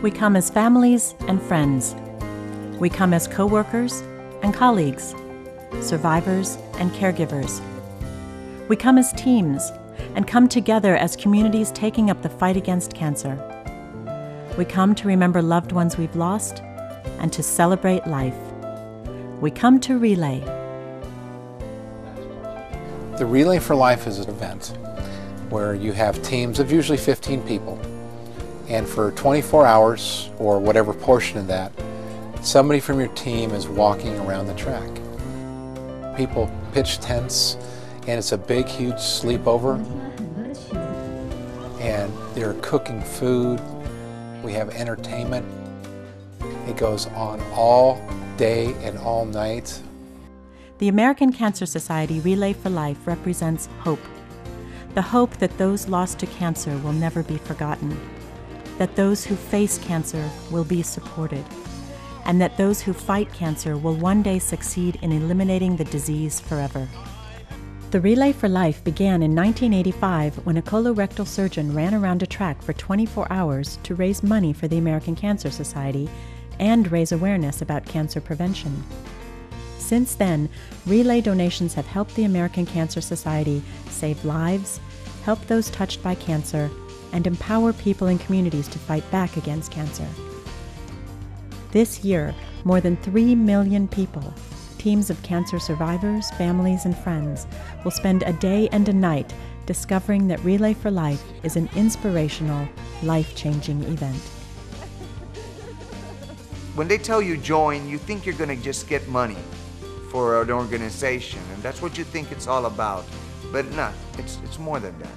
We come as families and friends. We come as co-workers and colleagues, survivors and caregivers. We come as teams and come together as communities taking up the fight against cancer. We come to remember loved ones we've lost and to celebrate life. We come to Relay. The Relay for Life is an event where you have teams of usually 15 people, and for 24 hours or whatever portion of that, somebody from your team is walking around the track. People pitch tents, and it's a big, huge sleepover, and they're cooking food. We have entertainment. It goes on all day and all night. The American Cancer Society Relay for Life represents hope. The hope that those lost to cancer will never be forgotten, that those who face cancer will be supported, and that those who fight cancer will one day succeed in eliminating the disease forever. The Relay for Life began in 1985 when a colorectal surgeon ran around a track for 24 hours to raise money for the American Cancer Society and raise awareness about cancer prevention. Since then, Relay donations have helped the American Cancer Society save lives, help those touched by cancer, and empower people in communities to fight back against cancer. This year, more than 3 million people, teams of cancer survivors, families, and friends, will spend a day and a night discovering that Relay for Life is an inspirational, life-changing event. When they tell you join, you think you're going to just get money for an organization, and that's what you think it's all about. But not. It's more than that.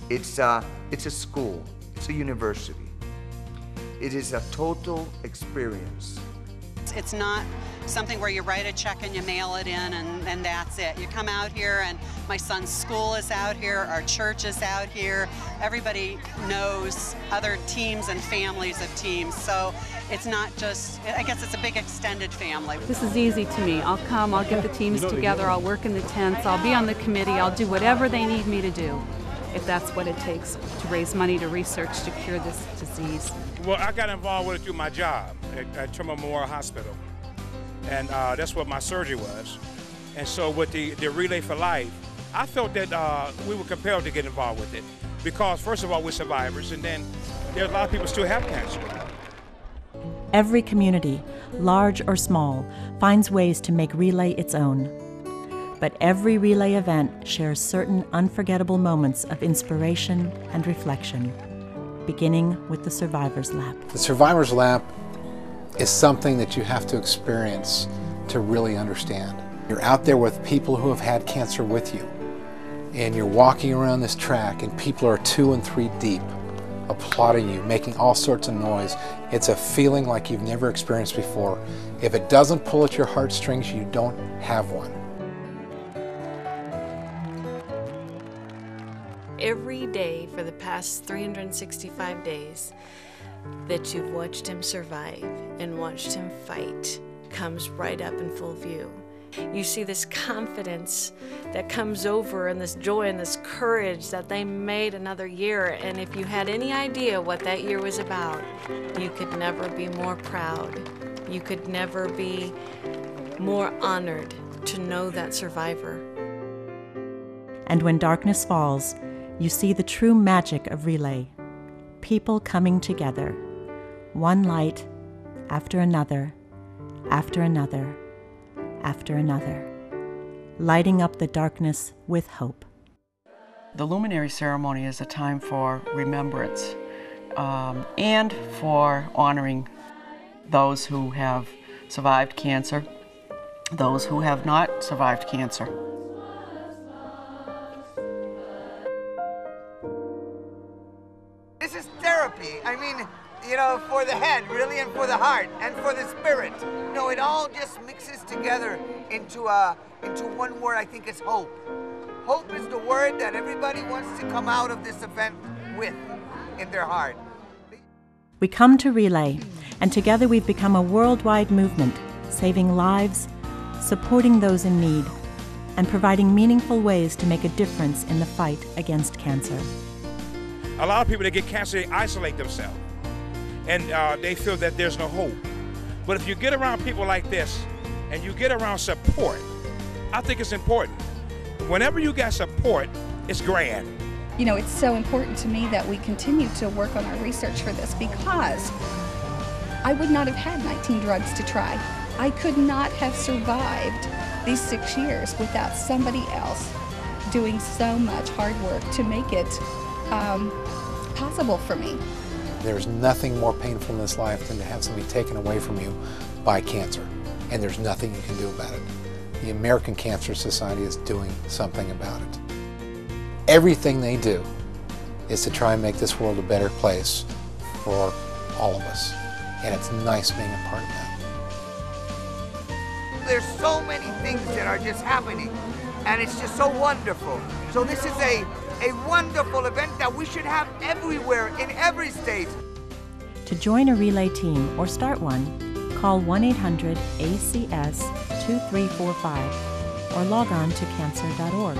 It's a school. It's a university. It is a total experience. It's not something where you write a check and you mail it in and that's it. You come out here, and my son's school is out here, our church is out here. Everybody knows other teams and families of teams. So it's not just, I guess it's a big extended family. This is easy to me. I'll come, I'll get the teams together, I'll work in the tents, I'll be on the committee, I'll do whatever they need me to do, if that's what it takes to raise money to research to cure this disease. Well, I got involved with it through my job at Trimmer Memorial Hospital, and that's what my surgery was. And so with the Relay for Life, I felt that we were compelled to get involved with it because, first of all, we're survivors, and then there's a lot of people still have cancer. Every community, large or small, finds ways to make Relay its own. But every Relay event shares certain unforgettable moments of inspiration and reflection, beginning with the Survivor's Lap. The Survivor's Lap is something that you have to experience to really understand. You're out there with people who have had cancer with you, and you're walking around this track, and people are 2 and 3 deep, applauding you, making all sorts of noise. It's a feeling like you've never experienced before. If it doesn't pull at your heartstrings, you don't have one. Every day for the past 365 days that you've watched him survive and watched him fight comes right up in full view. You see this confidence that comes over, and this joy and this courage that they made another year. And if you had any idea what that year was about, you could never be more proud. You could never be more honored to know that survivor. And when darkness falls, you see the true magic of Relay. People coming together, one light after another, after another, after another, lighting up the darkness with hope. The luminary ceremony is a time for remembrance and for honoring those who have survived cancer, those who have not survived cancer. This is therapy. I mean, you know, for the head, really, and for the heart, and for the spirit. You know, it all just mixes together into one word. I think it's hope. Hope is the word that everybody wants to come out of this event with in their heart. We come to Relay, and together we've become a worldwide movement, saving lives, supporting those in need, and providing meaningful ways to make a difference in the fight against cancer. A lot of people that get cancer, they isolate themselves. and they feel that there's no hope. But if you get around people like this and you get around support, I think it's important. Whenever you get support, it's grand. You know, it's so important to me that we continue to work on our research for this, because I would not have had 19 drugs to try. I could not have survived these 6 years without somebody else doing so much hard work to make it possible for me. There's nothing more painful in this life than to have something taken away from you by cancer, and there's nothing you can do about it. The American Cancer Society is doing something about it. Everything they do is to try and make this world a better place for all of us, and it's nice being a part of that. There's so many things that are just happening, and it's just so wonderful. So this is a wonderful event that we should have everywhere, in every state. To join a relay team or start one, call 1-800-ACS-2345 or log on to cancer.org.